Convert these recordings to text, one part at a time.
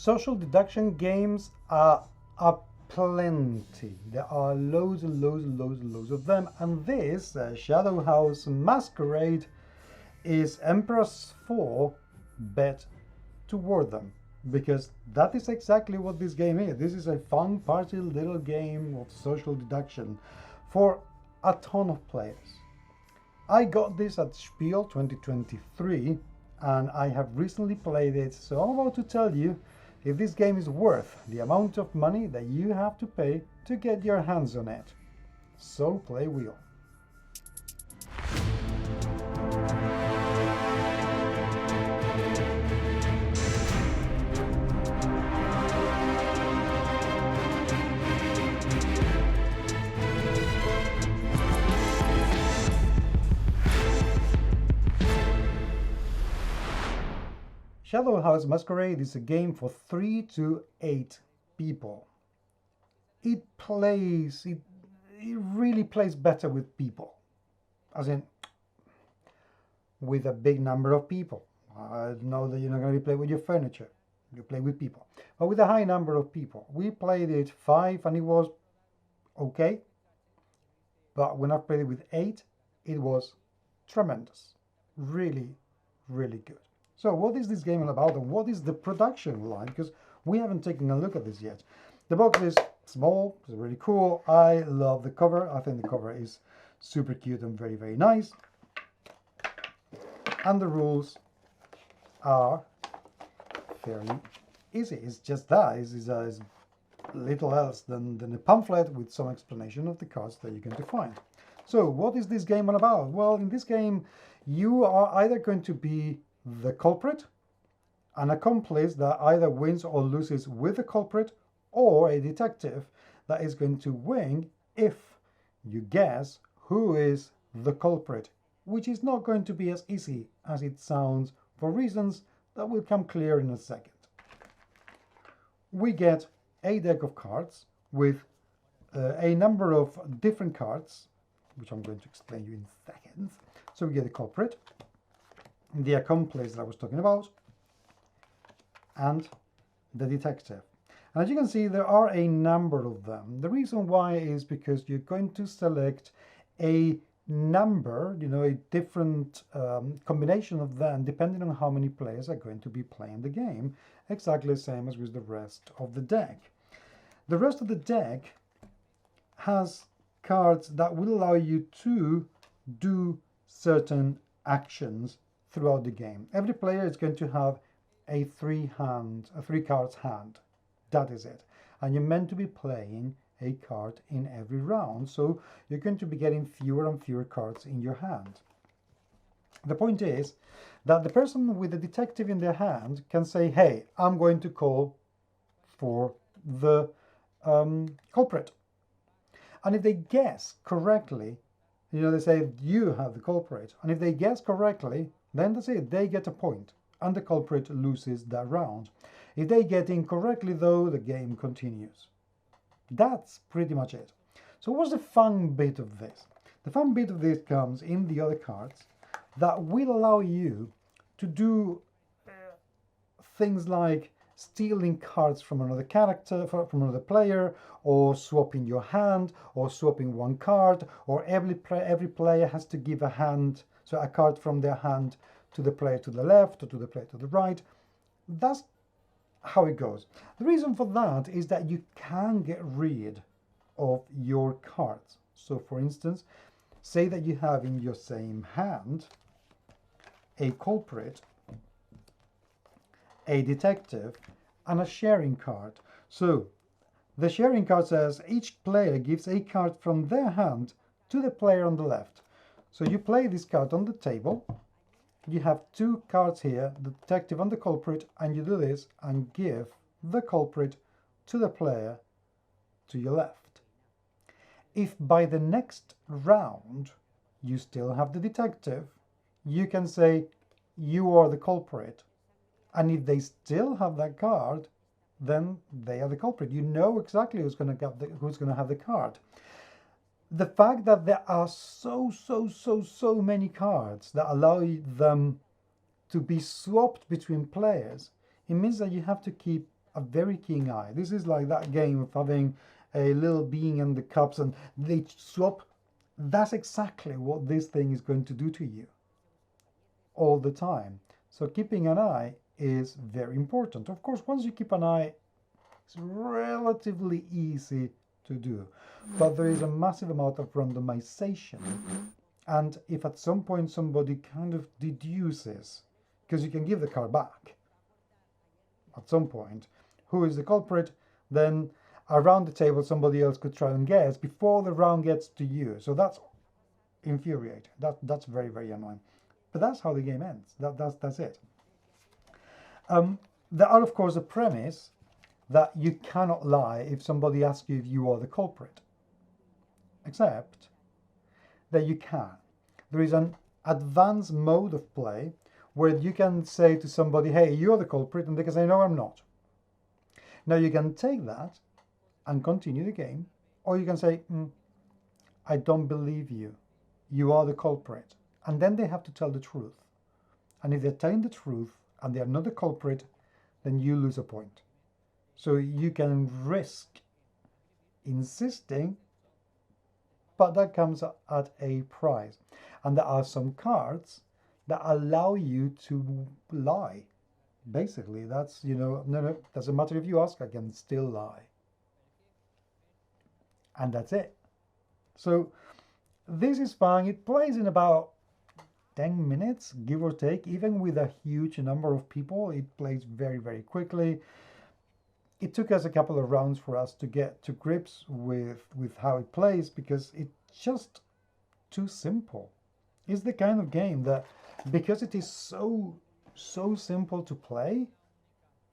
Social deduction games are plenty. There are loads and loads and loads and loads of them, and this Shadow House Masquerade is EmperorS4 bet toward them, because that is exactly what this game is. This is a fun party little game of social deduction for a ton of players. I got this at Spiel 2023 and I have recently played it, so I'm about to tell you if this game is worth the amount of money that you have to pay to get your hands on it. So play wheel. Shadow House Masquerade is a game for 3 to 8 people. It really plays better with people, as in with a big number of people. I know that you're not going to be playing with your furniture, you play with people, but with a high number of people. We played it 5 and it was okay, but when I played it with 8, it was tremendous, really, really good. So what is this game all about, and what is the production like? Because we haven't taken a look at this yet. The box is small, it's really cool. I love the cover. I think the cover is super cute and very, very nice. And the rules are fairly easy. It's just that. It's little else than a pamphlet with some explanation of the cards that you're going to find. So what is this game all about? Well, in this game, you are either going to be the culprit, an accomplice that either wins or loses with the culprit, or a detective that is going to win if you guess who is the culprit, which is not going to be as easy as it sounds for reasons that will come clear in a second. We get a deck of cards with a number of different cards, which I'm going to explain you in seconds. So we get the culprit, the accomplice that I was talking about, and the detective. And as you can see, there are a number of them. The reason why is because you're going to select a number, a different combination of them depending on how many players are going to be playing the game, exactly the same as with the rest of the deck. The rest of the deck has cards that will allow you to do certain actions throughout the game. Every player is going to have a three cards hand. That is it. And you're meant to be playing a card in every round, so you're going to be getting fewer and fewer cards in your hand. The point is that the person with the detective in their hand can say, hey, I'm going to call for the culprit. And if they guess correctly, they say you have the culprit, and if they guess correctly, then that's it, they get a point, and the culprit loses that round. If they get incorrectly, though, the game continues. That's pretty much it. So what's the fun bit of this? The fun bit of this comes in the other cards that will allow you to do things like stealing cards from another character, from another player, or swapping your hand, or swapping one card, or every player has to give a hand, so a card from their hand to the player to the left or to the player to the right. That's how it goes. The reason for that is that you can get rid of your cards. So for instance, say that you have in your same hand a culprit, a detective, and a sharing card. So the sharing card says each player gives a card from their hand to the player on the left. So you play this card on the table. You have 2 cards here, the detective and the culprit, and you do this and give the culprit to the player to your left. If by the next round you still have the detective, you can say you are the culprit. And if they still have that card, then they are the culprit. You know exactly who's going to have the card. The fact that there are so many cards that allow them to be swapped between players, it means that you have to keep a very keen eye. This is like that game of having a little being in the cups and they swap. That's exactly what this thing is going to do to you all the time. So keeping an eye is very important. Of course, once you keep an eye, it's relatively easy to do, but there is a massive amount of randomization. And if at some point somebody kind of deduces, because you can give the card back at some point, who is the culprit, then around the table somebody else could try and guess before the round gets to you. So that's infuriating. That's very, very annoying. But that's how the game ends. That's it. There are, of course, a premise that you cannot lie if somebody asks you if you are the culprit. Except that you can. There is an advanced mode of play where you can say to somebody, hey, you're the culprit, and they can say, no, I'm not. Now you can take that and continue the game, or you can say, I don't believe you. You are the culprit. And then they have to tell the truth. And if they're telling the truth and they are not the culprit, then you lose a point. So you can risk insisting, but that comes at a price. And there are some cards that allow you to lie. Basically, that's, no, doesn't matter if you ask, I can still lie. And that's it. So this is fun. It plays in about 10 minutes, give or take. Even with a huge number of people, it plays very, very quickly. It took us a couple of rounds for us to get to grips with how it plays, because it's just too simple. It's the kind of game that, because it is so simple to play,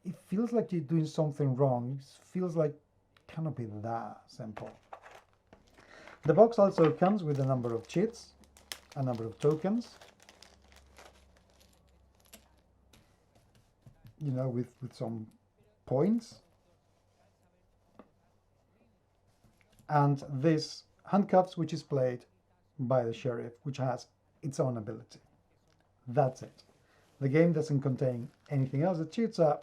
it feels like you're doing something wrong. It feels like it cannot be that simple. The box also comes with a number of cheats, a number of tokens, with some points. And this handcuffs, which is played by the sheriff, which has its own ability. That's it. The game doesn't contain anything else. The cheats are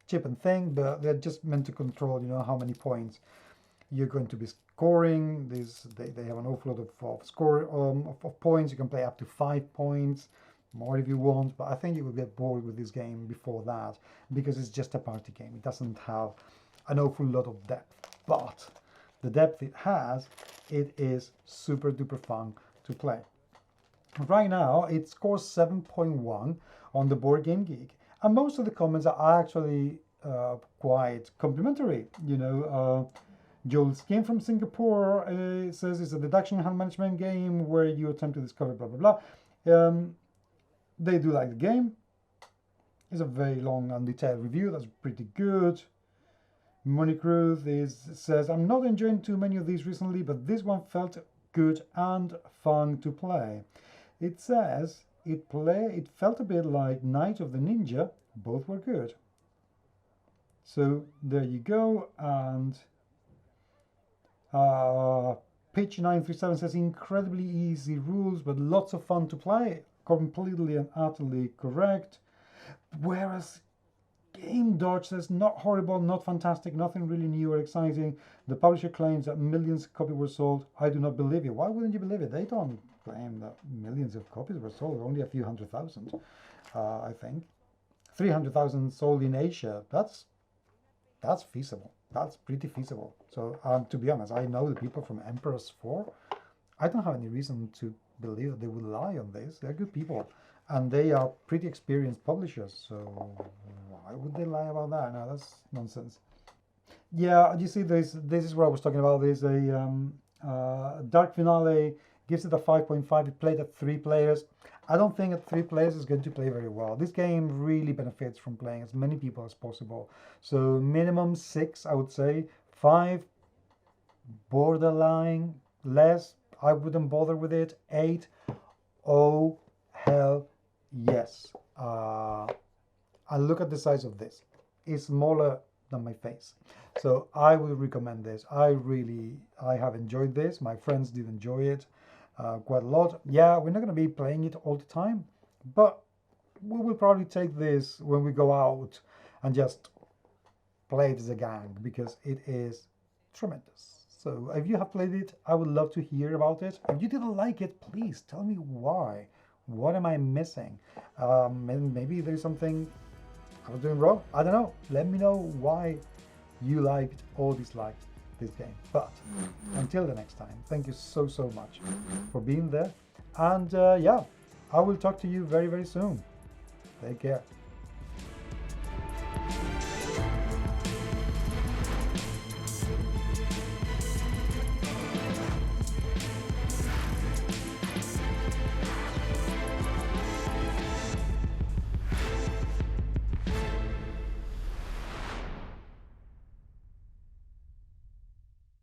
chip and thing, but they're just meant to control, how many points you're going to be scoring. They have an awful lot of points. You can play up to 5 points, more if you want, but I think you will get bored with this game before that, because it's just a party game. It doesn't have an awful lot of depth, but the depth it has, it is super duper fun to play. Right now, it scores 7.1 on the Board Game Geek, and most of the comments are actually quite complimentary. Jules came from Singapore, says it's a deduction hand management game where you attempt to discover blah blah blah. They do like the game. It's a very long and detailed review. That's pretty good. Monique Ruth says, I'm not enjoying too many of these recently, but this one felt good and fun to play. It says it felt a bit like Night of the Ninja. Both were good. So there you go. And Pitch 937 says incredibly easy rules, but lots of fun to play. Completely and utterly correct. Whereas Game Dodge says not horrible, not fantastic, nothing really new or exciting. The publisher claims that millions of copies were sold. I do not believe it. Why wouldn't you believe it? They don't claim that millions of copies were sold. Only a few 100,000, I think. 300,000 sold in Asia. That's feasible. That's pretty feasible. So to be honest, I know the people from EmperorS4. I don't have any reason to believe that they would lie on this. They're good people. And they are pretty experienced publishers, so why would they lie about that? No, that's nonsense. Yeah, you see, this is what I was talking about. There's a Dark Finale, gives it a 5.5. It played at 3 players. I don't think at 3 players is going to play very well. This game really benefits from playing as many people as possible. So minimum 6, I would say. 5, borderline, less, I wouldn't bother with it. 8, oh, hell yes. And look at the size of this. It's smaller than my face. So I will recommend this. I have enjoyed this. My friends did enjoy it quite a lot. Yeah, we're not going to be playing it all the time, but we will probably take this when we go out and just play it as a gang because it is tremendous. So if you have played it, I would love to hear about it. If you didn't like it, please tell me why. What am I missing? And maybe there's something I was doing wrong. I don't know. Let me know why you liked or disliked this game. But until the next time, thank you so much for being there. And yeah, I will talk to you very soon. Take care.